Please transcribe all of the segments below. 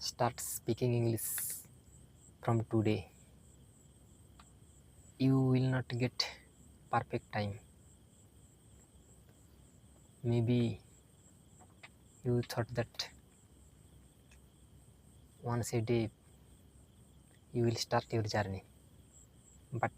start speaking English from today. You will not get perfect time. Maybe you thought that once a day you will start your journey, but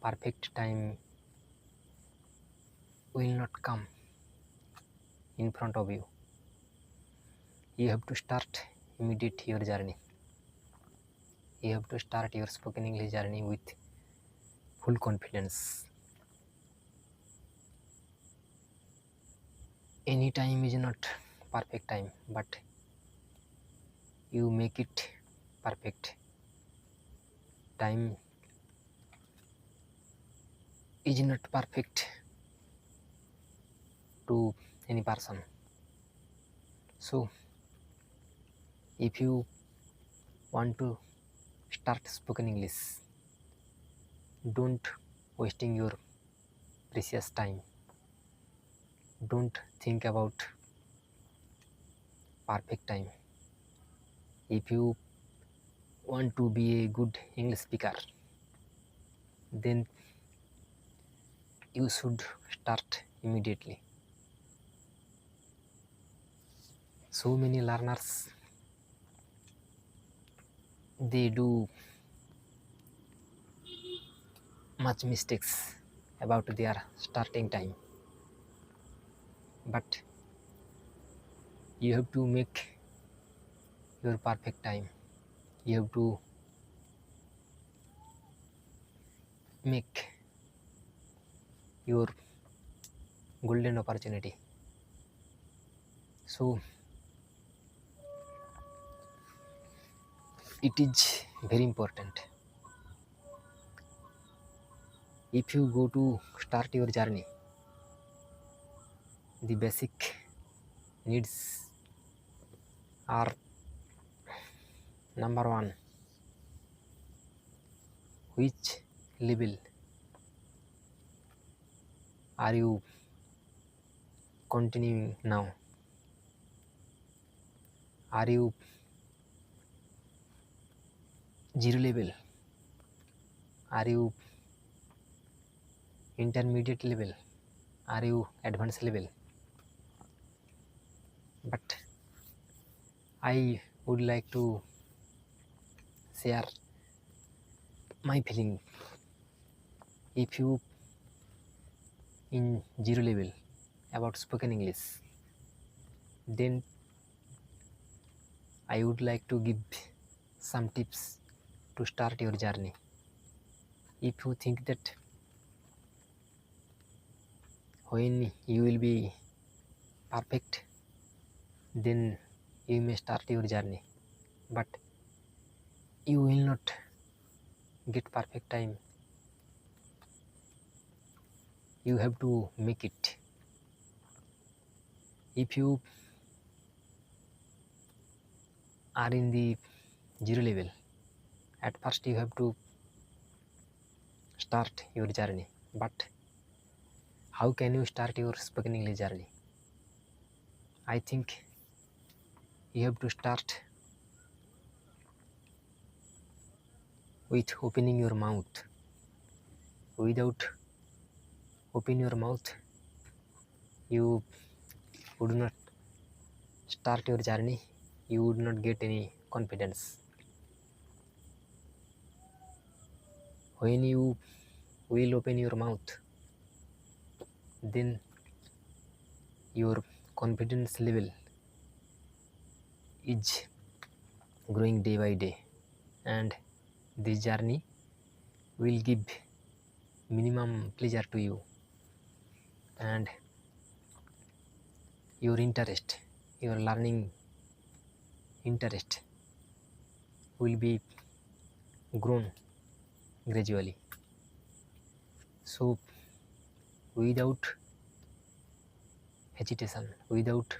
perfect time will not come in front of you. You have to start immediate your journey. You have to start your spoken English journey with full confidence. Any time is not perfect time, but you make it perfect. Time is not perfect to any person. So if you want to start spoken English, don't wasting your precious time. Don't think about perfect time. If you want to be a good English speaker, then you should start immediately. So many learners, they do much mistakes about their starting time, but you have to make your perfect time. You have to make your golden opportunity. So it is very important. If you go to start your journey, the basic needs are: number one, which level are you continuing now? Are you zero level? Are you intermediate level? Are you advanced level? But I would like to share my feeling. If you in zero level about spoken English, then I would like to give some tips to start your journey. If you think that when you will be perfect, then you may start your journey, but you will not get perfect time. You have to make it. If you are in the zero level, at first you have to start your journey. But how can you start your spoken English journey? I think you have to start with opening your mouth. Without opening your mouth, you would not start your journey. You would not get any confidence. When you will open your mouth, then your confidence level is growing day by day, and this journey will give minimum pleasure to you, and your interest, your learning interest will be grown gradually. So without hesitation, without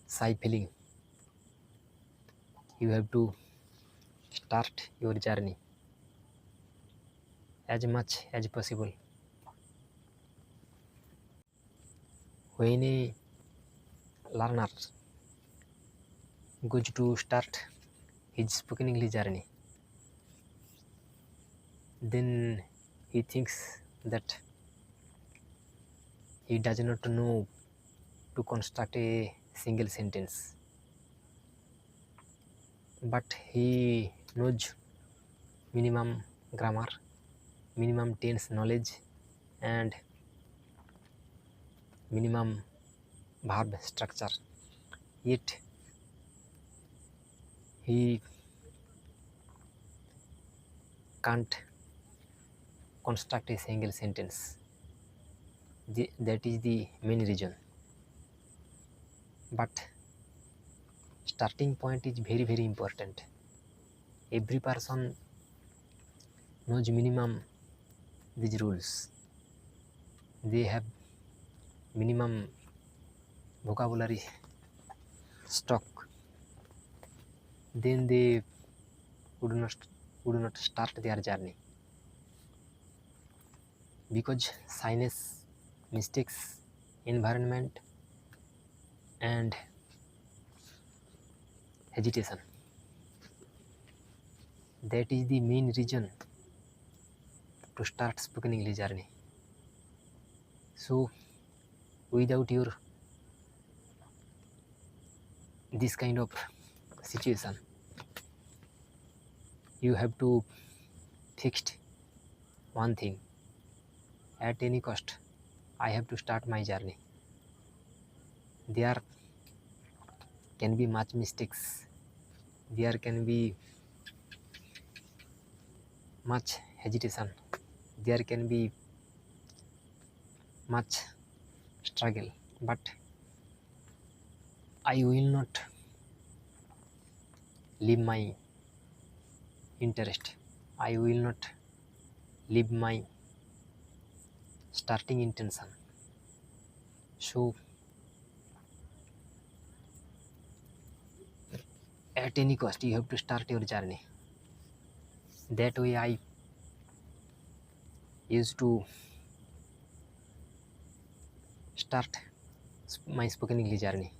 shy feeling, you have to start your journey as much as possible. When a learner goes to start his spoken English journey, then he thinks that he does not know to construct a single sentence, but he knows minimum grammar, minimum tense knowledge, and minimum verb structure. Yet he can't construct a single sentence. That is the main reason. But starting point is very, very important. Every person knows minimum these rules. They have minimum vocabulary stock. Then they would not start their journey, because shyness, mistakes, environment, and hesitation. That is the main reason to start spoken English journey. So without your this kind of situation, you have to fix one thing: at any cost I have to start my journey. There can be much mistakes, there can be much hesitation, there can be much struggle, but I will not leave my interest, I will not leave my starting intention. So at any cost you have to start your journey. That way I used to start my spoken English journey.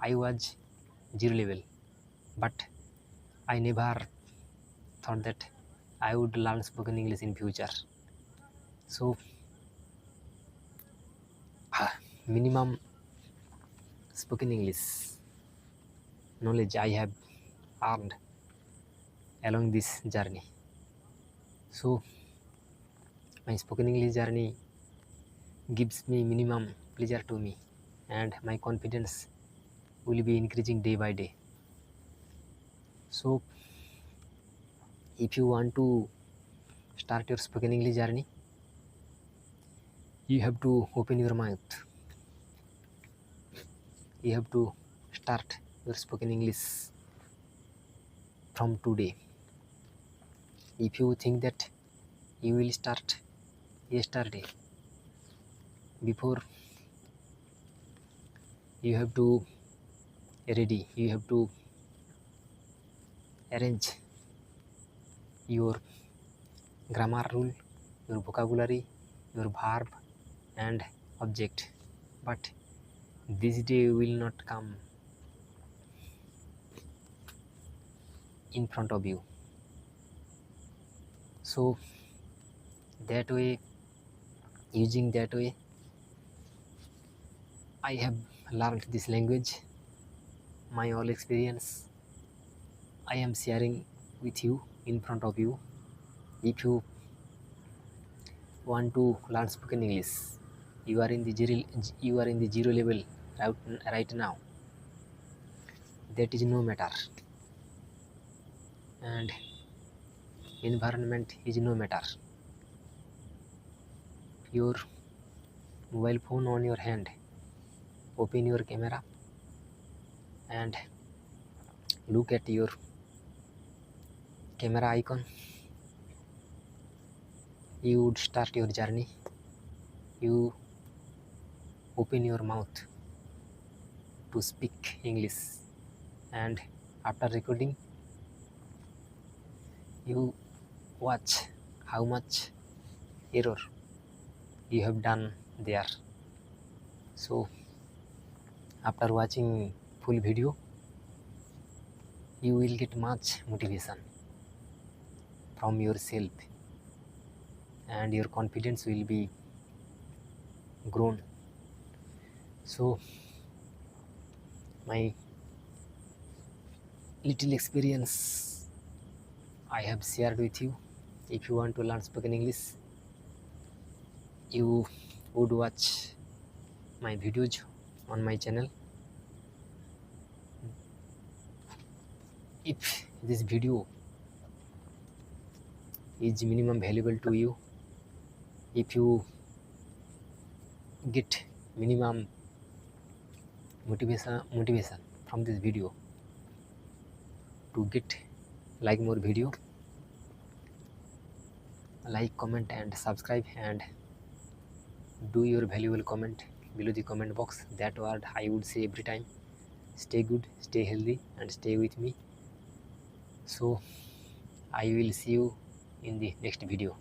I was 0 level, but I never thought that I would learn spoken English in future. So minimum spoken English knowledge I have earned along this journey. So my spoken English journey gives me minimum pleasure to me, and my confidence will be increasing day by day. So if you want to start your spoken English journey, you have to open your mouth. You have to start your spoken English from today. If you think that you will start yesterday, before you have to ready, you have to arrange your grammar rule, your vocabulary, your verb and object. But this day will not come in front of you. So that way, using that way, I have learned this language, my all experience I am sharing with you in front of you. If you want to learn spoken English, you are in the zero level right now. That is no matter, and environment is no matter. Your mobile phone on your hand, open your camera and look at your camera icon. You would start your journey. You open your mouth to speak English, and after recording you watch how much error you have done there. So after watching full video, you will get much motivation from yourself, and your confidence will be grown. So my little experience I have shared with you. If you want to learn spoken English, you would watch my videos on my channel. If this video is minimum valuable to you, if you get minimum motivation from this video to get like more video, like, comment and subscribe, and do your valuable comment below the comment box. That word I would say every time. Stay good, stay healthy, and stay with me. So I will see you in the next video.